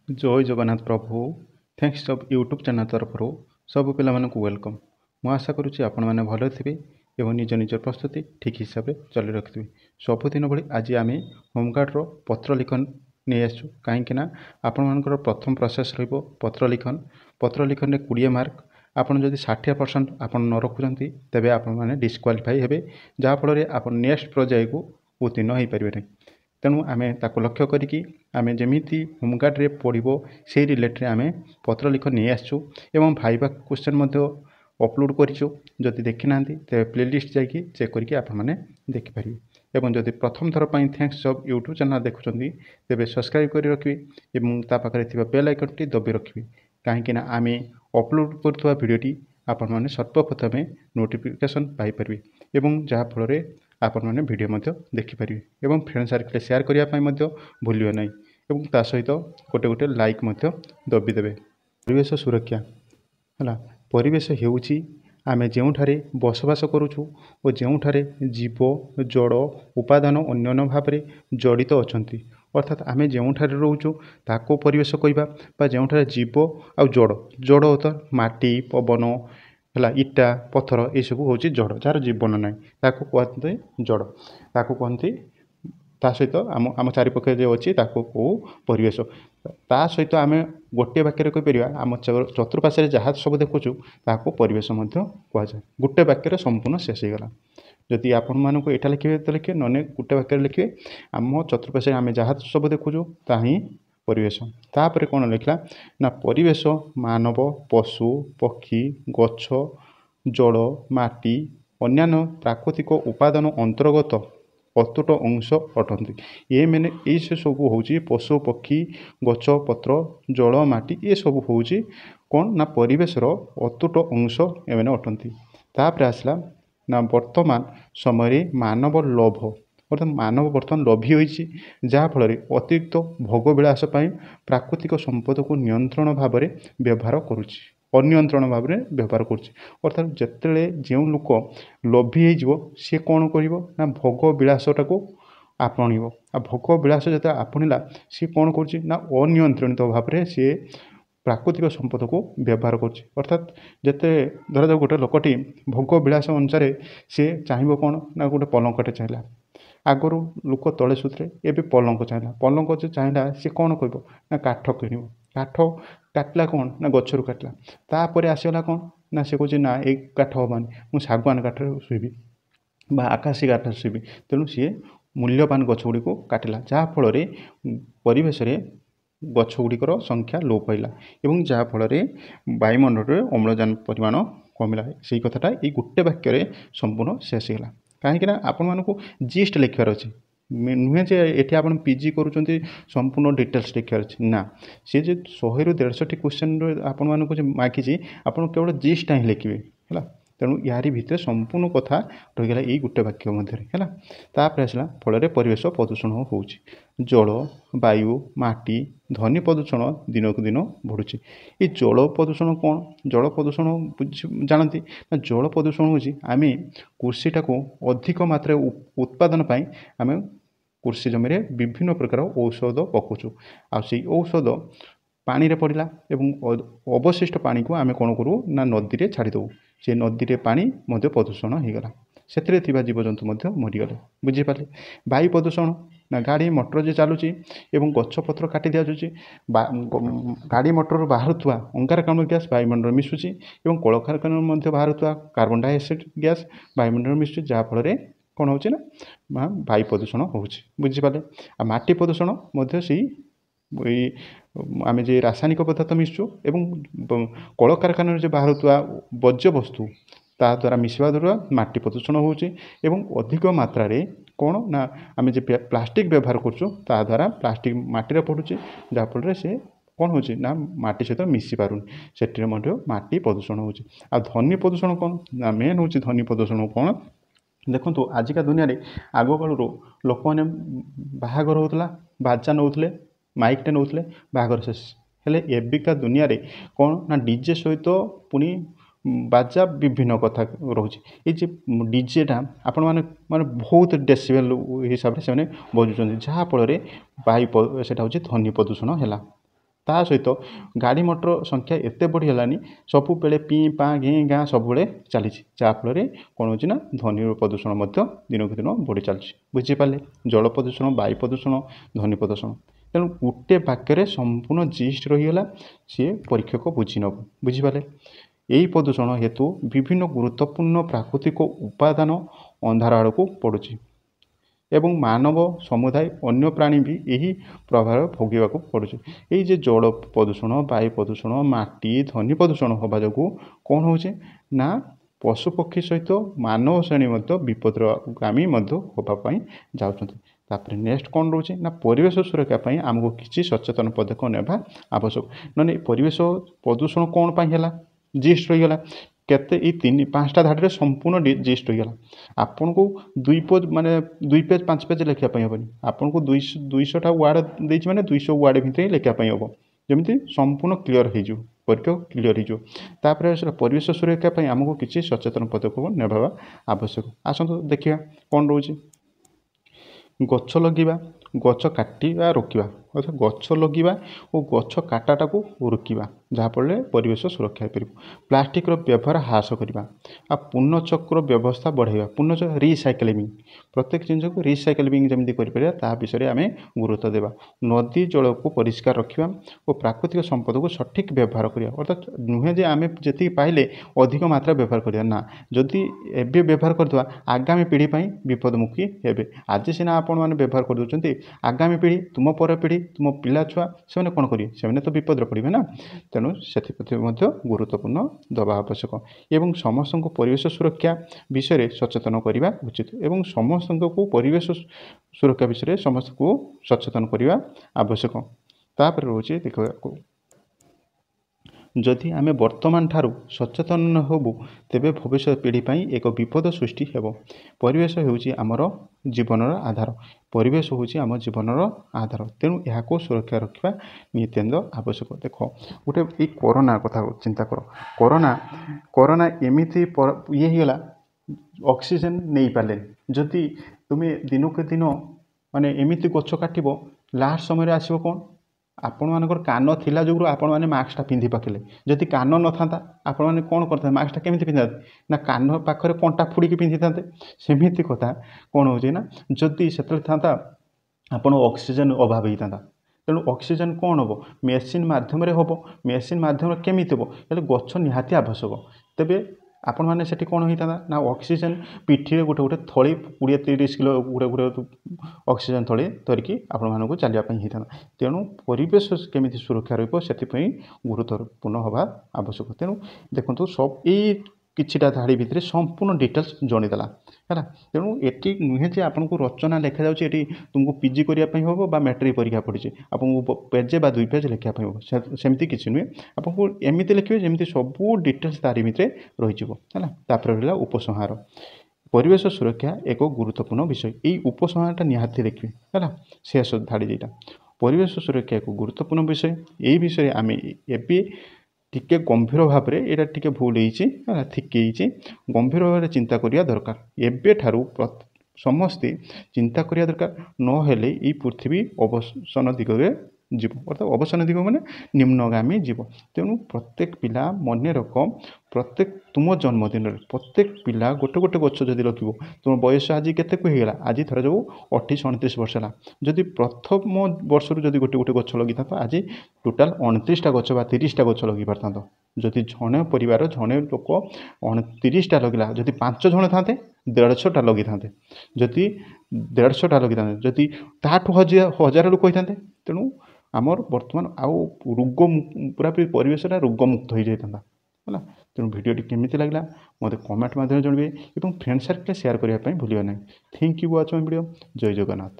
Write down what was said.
जय जगन्नाथ प्रभु thanks of YouTube channel तरफ सब पिला वेलकम। मु आशा करुच्ची आपण मैंने भल थे और निज निज प्रस्तुति ठीक हिसाब से चल रखिए। सबुदिन भाई आज आम होमगार्डर पत्र लिखन नहीं आसू कहीं आपण मान प्रथम प्रोसेस रत्र लिखन। पत्र लिखन में 20 मार्क आपड़ जब 60% आप न रखुंट तेज आपने डिस्क्वालीफाई हे जहाँफल आप नेक्स्ट पर्याय को उत्तीर्ण हो पारे। तेणु आम ताको लक्ष्य करिकी आम जमी होमगार्ड्रे पढ़ो से रिलेटेड आम पत्र लिख नहीं आसू एवं भाइबा क्वेश्चन अपलोड करूँ। जदि देखी ना तेज प्लेलिस्ट जाकि चेक करके आपने देखिपारे। एवं जदि प्रथम थर पर थैंक्स ऑफ यूट्यूब चैनल देखुं तेज सब्सक्राइब कर रखिए और पाखे बेल आइकन टी दबी रखिए कहीं आम अपलोड करुवा भिडटी आपण मैंने सर्वप्रथमे नोटिफिकेशन पाइपर जहाँफल आपण मैंने वीडियो देखिपारे और फ्रेंड सर्कल शेयर करने भूलिए ना और सहित गोटे गोटे लाइक दबिदेवे। परिवेश सुरक्षा है परिवेश होउची आमे जोठारे बसवास करुचु और जोठारे जीव जड़ उपादान अन्य भाव में जड़ित अच्छा अर्थात आमे जोठारे रोचु ताको परिवेश कहवा जोठारे जीव आ जड़ जड़ अर्थात माटी पवन है इटा पत्थर ये सब हूँ जड़ जार जीवन ना कहते जड़ ताको कहती सहित आम आम चारिपाखे जो अच्छी कौ परिवेश ता सहित आम गोटे वाक्य कहीपर आम चतुर्पाशे जहाँ सब देखुचु ताको परिवेश कहुए गोटे वाक्य संपूर्ण शेष होगा। जदि आपण मानक यहाँ लिखे तो लिखे न गोटे वाक्य लिखे आम चतुर्पाशे आम जहाँ सब देखुचु ता ही परिवेश। तापर कौन लिखला ना परिवेश मानव पशु पक्षी गछ जल माटी अन्यान्य प्राकृतिक उपादान अंतर्गत अतुट अंश अटंती। ये मैंने ये सब हूँ पशु पक्षी गछ पत्र जल माटी ये सब हूँ कौन ना परिवेशर अतुट अंश एमने अटंती। तापर आसला ना वर्तमान समय मानव लोभ अर्थात मानव बर्तमान लोभी होइछि जहाँफल अतिरिक्त भोगविलास प्राकृतिक संपद को नियंत्रण भाव में व्यवहार करुच्ची अनियंत्रण भाव में व्यवहार करुच्ची। अर्थात जिते जो लोक लोभी हो सी कौन कर भोग विलासटा को आपण आ भोग विलास जो आपणिला सी कौन कर अनियंत्रित भाव में सी प्राकृतिक संपद को व्यवहार करुच्ची। अर्थात जिते धर जाओ गोटे लोकटी भोग विलास अनुसार सी चाहिए कौन ना गोटे पलंकटे चाहिए आगु लोक तले सुतरे एवं पलंक चाहिए पलंक जो चाहिए सी कौन कह ना काठ किण काठ काटला कौन ना गचर काटला तापर आसगला कौन ना से कहे ना ये काठ हमानी मुझे शागुआन काठ शुभी आकाशी काठ शुभी तेणु सी मूल्यवान गछ गुड़ी को काटिला जहाँफल परिवेश गछ गुड़िकर संख्या लोप पाइला और जहाँफल वायुमंडल में अम्लजान परिमाण कमिला से कथाटा ये गोटे वाक्य संपूर्ण शेष होगा। कहीं आपण मानक जिस्ट लिखार अच्छे नुहे जे ये आप पीजी करुँच संपूर्ण डिटेल्स लिखार अच्छे ना सी जो 100 ରୁ 150 क्वेश्चन आपण मानक मागिची आप केवल जिस्टा ही लिखे है। तेणु यारी भितर संपूर्ण कथा रहीगला यही गोटे वाक्य मध्य है। तापर आसला फल परिवेश प्रदूषण हो जल वायु माटी ध्वनि प्रदूषण दिन को दिन बढ़ुची। ये जल प्रदूषण कौन जल प्रदूषण जानती ना जल प्रदूषण हूँ आम कृषिटा को अधिक मात्रा उत्पादन आम कृषि जमी विभिन्न प्रकार औषध पकाचु आ औषध पानी रे पड़ला एवं अवशिष्ट पानी को आम कौन करूँ ना नदी में छाड़ीदेव से नदी में पानी प्रदूषण होगला से जीवजंतु मरीगले बुझीपारे। वायु प्रदूषण ना गाड़ी मोटर जो चलुची एवं गछपत्र काटी दि जाऊँगी गाड़ी मोटर बाहर अंगारकाम्ल गैस वायुमंडल मिशुची और कलकारखाना बाहर कार्बन डाइऑक्साइड गैस वायुमंडल मिशुची जहाँफल कौन हो वायु प्रदूषण हो बुझीपारे। आ माटी प्रदूषण से आम जे रासायनिक पदार्थ मिशु एवं कलकारखाना जो बाहर वर्ज्य वस्तु ता द्वारा मिसवा द्वारा माटी प्रदूषण होची एवं अधिक मात्रा रे कौन ना आम जे प्लास्टिक व्यवहार करूँ ता द्वारा प्लास्टिक माटी पड़ुची जहाँफल से कौन हो माटी सहित मिसी पारुनी से माटी प्रदूषण हो। ध्वनि प्रदूषण कौन ना मेन हूँ ध्वनि प्रदूषण कौन देखो आजिका दुनिया रे आग कालू लोक मैंने बाहागर होता बाजा नौले माइकटे नौले बाहागर शेष हेले एबिका दुनिया रे कौन ना डीजे सहित पुणी बाजा विभिन्न कथा रोचे ये डीजेटा आपण माने बहुत डेसिबेल हिसाब से बजुच्च जहाँफल वायु से ध्वनि प्रदूषण है। ତା ସହିତ ଗାଡ଼ି ମଟର ସଂଖ୍ୟା ଏତେ ବଢ଼ିଗଲାଣି ସବୁବେଳେ ପିଁ ପାଁ ଘିଁ ଗାଁ ସବୁବେଳେ ଚାଲିଛି, ଯାହାଫଳରେ କ'ଣ ହେଉଛି ନା ଧ୍ୱନିର ପ୍ରଦୂଷଣ ମଧ୍ୟ ଦିନକୁ ଦିନ ବଢ଼ି ଚାଲିଛି। ବୁଝିପାରିଲେ? ଜଳ ପ୍ରଦୂଷଣ, ବାୟୁ ପ୍ରଦୂଷଣ, ଧ୍ୱନି ପ୍ରଦୂଷଣ। ତେଣୁ ଗୋଟେ ବାକ୍ୟରେ ସମ୍ପୂର୍ଣ୍ଣ ଜିଷ୍ଟ ରହିଗଲା, ସିଏ ପରୀକ୍ଷକ ବୁଝି ନେବ। ବୁଝିପାରିଲେ? ଏହି ପ୍ରଦୂଷଣ ହେତୁ ବିଭିନ୍ନ ଗୁରୁତ୍ୱପୂର୍ଣ୍ଣ ପ୍ରାକୃତିକ ଉପାଦାନ ଅନ୍ଧାର ଆଡ଼କୁ ପଡ଼ୁଛି ଏବଂ ମାନବ ସମୁଦାୟ ଅନ୍ୟ ପ୍ରାଣୀ ବି ଏହି ପ୍ରଭାବ ଭୋଗିବାକୁ ପଡ଼ୁଛି। ଏଇ ଯେ ଜଳ ପ୍ରଦୂଷଣ, ବାୟୁ ପ୍ରଦୂଷଣ, ମାଟି, ଧ୍ୱନି ପ୍ରଦୂଷଣ ହେବା ଯୋଗୁଁ କ'ଣ ହେଉଛି ନା ପଶୁପକ୍ଷୀ ସହିତ ମାନବ ଶ୍ରେଣୀ ମଧ୍ୟ ବିପଦଗାମୀ ମଧ୍ୟ ହେବା ପାଇଁ ଯାଉଛନ୍ତି। ତାପରେ ନେକ୍ସଟ କ'ଣ ରହୁଛି ନା ପରିବେଶ ସୁରକ୍ଷା ପାଇଁ ଆମକୁ କିଛି ସଚେତନ ପଦକ୍ଷେପ ନେବା ଆବଶ୍ୟକ। ନହେଲେ ପରିବେଶ ପ୍ରଦୂଷଣ କ'ଣ ପାଇଁ ହେଲା, ଜିଷ୍ଟ ରହିଗଲା। କେତେ ଏଇ 3-5ଟା ଧାଡ଼ିରେ ସମ୍ପୂର୍ଣ୍ଣ ଜିଷ୍ଟ ରହିଗଲା। ଆପଣଙ୍କୁ 2 ପେଜ୍ 5 ପେଜ୍ ଲେଖିବା ପାଇଁ ହେବନି। ଆପଣଙ୍କୁ 200ଟା ୱାର୍ଡ଼ ଦେଇଛି ମାନେ 200 ୱାର୍ଡ଼ ଭିତରେ ହିଁ ଲେଖିବା ପାଇଁ ହେବ, ଯେମିତି ସମ୍ପୂର୍ଣ୍ଣ କ୍ଲିଅର ହେଇଯିବ, ପରୀକ୍ଷା କ୍ଲିଅର ହେଇଯିବ। ତାପରେ ଆସିଲା ପରିବେଶ ସୁରକ୍ଷା ପାଇଁ ଆମକୁ କିଛି ସଚେତନ ପଦକ୍ଷେପ ନେବା ଆବଶ୍ୟକ। ଆସନ୍ତୁ ଦେଖିବା କ'ଣ ରହୁଛି। ଗଛ ଲଗାଇବା, ଗଛ କାଟିବା ରୋକିବା, ଅର୍ଥାৎ ଗଛ ଲଗାଇବା ଓ ଗଛ କାଟାଟାକୁ ରୋକିବା, ଯାହାଫଳରେ ପରିବେଶ ସୁରକ୍ଷା ହୋଇପାରିବ। ପ୍ଲାଷ୍ଟିକ୍ର ବ୍ୟବହାର ହ୍ରାସ କରିବା ଆଉ ପୁନଃଚକ୍ର ବ୍ୟବସ୍ଥା ବଢ଼ାଇବା। ପୁନଃଚକ୍ର ରିସାଇକ୍ଲିଂ, ପ୍ରତ୍ୟେକ ଜିନିଷକୁ ରିସାଇକ୍ଲିଂ ଯେମିତି କରିପାରିବା ତା ବିଷୟରେ ଆମେ ଗୁରୁତ୍ୱ ଦେବା। ନଦୀ ଜଳକୁ ପରିଷ୍କାର ରଖିବା ଓ ପ୍ରାକୃତିକ ସମ୍ପଦକୁ ସଠିକ୍ ବ୍ୟବହାର କରିବା। ଅର୍ଥାତ୍ ନୁହେଁ ଯେ ଆମେ ଯେତିକି ପାଇଲେ ଅଧିକ ମାତ୍ରା ବ୍ୟବହାର କରିବା, ନା, ଯଦି ଏବେ ବ୍ୟବହାର କରିଦେବା ଆଗାମୀ ପିଢ଼ି ପାଇଁ ବିପଦମୁଖୀ ହେବେ। ଆଜି ସିନା ଆପଣମାନେ ବ୍ୟବହାର କରିଦେଉଛନ୍ତି, ଆଗାମୀ ପିଢ଼ି, ତୁମ ପର ପିଢ଼ି, ତୁମ ପିଲା ଛୁଆ, ସେମାନେ କ'ଣ କରିବେ? ସେମାନେ ତ ବିପଦରେ ପଡ଼ିବେ ନା। ତେଣୁ ସେଥିପ୍ରତି ମଧ୍ୟ ଗୁରୁତ୍ୱପୂର୍ଣ୍ଣ ଦେବା ଆବଶ୍ୟକ ଏବଂ ସମସ୍ତଙ୍କୁ ପରିବେଶ ସୁରକ୍ଷା ବିଷୟରେ ସଚେତନ କରିବା ଉଚିତ ଏବଂ ସମସ୍ତଙ୍କୁ ପରିବେଶ ସୁରକ୍ଷା ବିଷୟରେ ସମସ୍ତଙ୍କୁ ସଚେତନ କରିବା ଆବଶ୍ୟକ। ତାପରେ ରହୁଛି ଦେଖିବାକୁ, ଯଦି ଆମେ ବର୍ତ୍ତମାନ ଠାରୁ ସଚେତନ ନ ହେବୁ ତେବେ ଭବିଷ୍ୟତ ପିଢ଼ି ପାଇଁ ଏକ ବିପଦ ସୃଷ୍ଟି ହେବ। ପରିବେଶ ହେଉଛି ଆମର ଜୀବନର ଆଧାର। ପରିବେଶ ହେଉଛି ଆମ ଜୀବନର ଆଧାର, ତେଣୁ ଏହାକୁ ସୁରକ୍ଷା ରଖିବା ନିତ୍ୟାନ୍ତ ଆବଶ୍ୟକ। ଦେଖ, ଗୋଟେ ଏଇ କରୋନା କଥା ଚିନ୍ତା କର। କରୋନା ଏମିତି ଇଏ ହେଇଗଲା, ଅକ୍ସିଜେନ ନେଇପାରିଲେନି। ଯଦି ତୁମେ ଦିନକୁ ଦିନ ମାନେ ଏମିତି ଗଛ କାଟିବ, ଲାଷ୍ଟ ସମୟରେ ଆସିବ କ'ଣ? ଆପଣମାନଙ୍କର କାନ ଥିଲା ଯୋଗୁଁ ଆପଣମାନେ ମାସ୍କଟା ପିନ୍ଧି ପାଖିଲେ। ଯଦି କାନ ନଥାନ୍ତା ଆପଣମାନେ କ'ଣ କରିଥାନ୍ତେ? ମାସ୍କଟା କେମିତି ପିନ୍ଧିଥାନ୍ତେ? ନା କାନ ପାଖରେ କଣ୍ଟା ଫୁଡ଼ିକି ପିନ୍ଧିଥାନ୍ତେ। ସେମିତି କଥା କ'ଣ ହେଉଛି ନା, ଯଦି ସେତେବେଳେ ଥାନ୍ତା ଆପଣ ଅକ୍ସିଜେନ ଅଭାବ ହେଇଥାନ୍ତା। ତେଣୁ ଅକ୍ସିଜେନ କ'ଣ ହେବ? ମେସିନ୍ ମାଧ୍ୟମରେ ହେବ। ମେସିନ୍ ମାଧ୍ୟମରେ କେମିତି ହେବ? ହେଲେ ଗଛ ନିହାତି ଆବଶ୍ୟକ। ତେବେ ଆପଣମାନେ ସେଠି କ'ଣ ହେଇଥାନ୍ତା ନା ଅକ୍ସିଜେନ ପିଠିରେ ଗୋଟେ ଥଳି 20-30 କିଲୋ ଗୋଟେ ଅକ୍ସିଜେନ ଥଳି ଧରିକି ଆପଣମାନଙ୍କୁ ଚାଲିବା ପାଇଁ ହେଇଥାନ୍ତା। ତେଣୁ ପରିବେଶ କେମିତି ସୁରକ୍ଷା ରହିବ ସେଥିପାଇଁ ଗୁରୁତ୍ୱପୂର୍ଣ୍ଣ ହେବା ଆବଶ୍ୟକ। ତେଣୁ ଦେଖନ୍ତୁ, ଏଇ କିଛିଟା ଧାଡ଼ି ଭିତରେ ସମ୍ପୂର୍ଣ୍ଣ ଡିଟେଲ୍ସ ଜଣେଇଦେଲା ହେଲା। ତେଣୁ ଏଠି ନୁହେଁ ଯେ ଆପଣଙ୍କୁ ରଚନା ଲେଖାଯାଉଛି, ଏଠି ତୁମକୁ ପିଜି କରିବା ପାଇଁ ହେବ ବା ମ୍ୟାଟ୍ରିକ୍ ପରୀକ୍ଷା ପଡ଼ିଛି ଆପଣଙ୍କୁ ପେଜେ ବା 2 ପେଜ୍ ଲେଖିବା ପାଇଁ ହେବ, ସେମିତି କିଛି ନୁହେଁ। ଆପଣଙ୍କୁ ଏମିତି ଲେଖିବେ ଯେମିତି ସବୁ ଡିଟେଲ୍ସ ତାରି ଭିତରେ ରହିଯିବ ହେଲା। ତାପରେ ରହିଲା ଉପସଂହାର। ପରିବେଶ ସୁରକ୍ଷା ଏକ ଗୁରୁତ୍ୱପୂର୍ଣ୍ଣ ବିଷୟ। ଏଇ ଉପସଂହାରଟା ନିହାତି ଦେଖିବେ ହେଲା। ଶେଷ ଧାଡ଼ି ଦୁଇଟା, ପରିବେଶ ସୁରକ୍ଷା ଏକ ଗୁରୁତ୍ୱପୂର୍ଣ୍ଣ ବିଷୟ। ଏହି ବିଷୟରେ ଆମେ ଏବେ ଟିକେ ଗମ୍ଭୀର ଭାବରେ, ଏଇଟା ଟିକେ ଭୁଲ ହେଇଛି ହେଲା, ଠିକ୍ ହେଇଛି, ଗମ୍ଭୀର ଭାବରେ ଚିନ୍ତା କରିବା ଦରକାର। ଏବେଠାରୁ ସମସ୍ତେ ଚିନ୍ତା କରିବା ଦରକାର, ନହେଲେ ଏଇ ପୃଥିବୀ ଅବସାନ ଦିଗରେ ଯିବ। ଅର୍ଥାତ୍ ଅବସାନ ଦିଗ ମାନେ ନିମ୍ନଗାମୀ ଯିବ। ତେଣୁ ପ୍ରତ୍ୟେକ ପିଲା ମନେ ରଖ, ପ୍ରତ୍ୟେକ ତୁମ ଜନ୍ମଦିନରେ ପ୍ରତ୍ୟେକ ପିଲା ଗୋଟେ ଗଛ ଯଦି ଲଗିବ, ତୁମ ବୟସ ଆଜି କେତେକୁ ହେଇଗଲା? ଆଜି ଧରାଯାଉ 28-29 ବର୍ଷ ହେଲା। ଯଦି ପ୍ରଥମ ବର୍ଷରୁ ଯଦି ଗୋଟେ ଗଛ ଲଗିଥାନ୍ତ, ଆଜି ଟୋଟାଲ୍ 29ଟା ଗଛ ବା 30ଟା ଗଛ ଲଗେଇ ପାରିଥାନ୍ତ। ଯଦି ଜଣେ ପରିବାର, ଜଣେ ଲୋକ 30ଟା ଲଗିଲା, ଯଦି 5 ଜଣ ଥାନ୍ତେ 150ଟା ଲଗେଇଥାନ୍ତେ। ଯଦି 150ଟା ଲଗେଇଥାନ୍ତେ, ଯଦି ତାଠୁ 1000 ଲୋକ ହୋଇଥାନ୍ତେ। ତେଣୁ ଆମର ବର୍ତ୍ତମାନ ଆଉ ପୁରାପୁରି ପରିବେଶଟା ରୋଗମୁକ୍ତ ହୋଇଯାଇଥାନ୍ତା ହେଲା। ତେଣୁ ଭିଡ଼ିଓଟି କେମିତି ଲାଗିଲା ମୋତେ କମେଣ୍ଟ ମାଧ୍ୟମରେ ଜଣାଇବେ ଏବଂ ଫ୍ରେଣ୍ଡ ସାର୍କେଲରେ ସେୟାର କରିବା ପାଇଁ ଭୁଲିବେ ନାହିଁ। Thank you watch my video. ଜୟ ଜଗନ୍ନାଥ।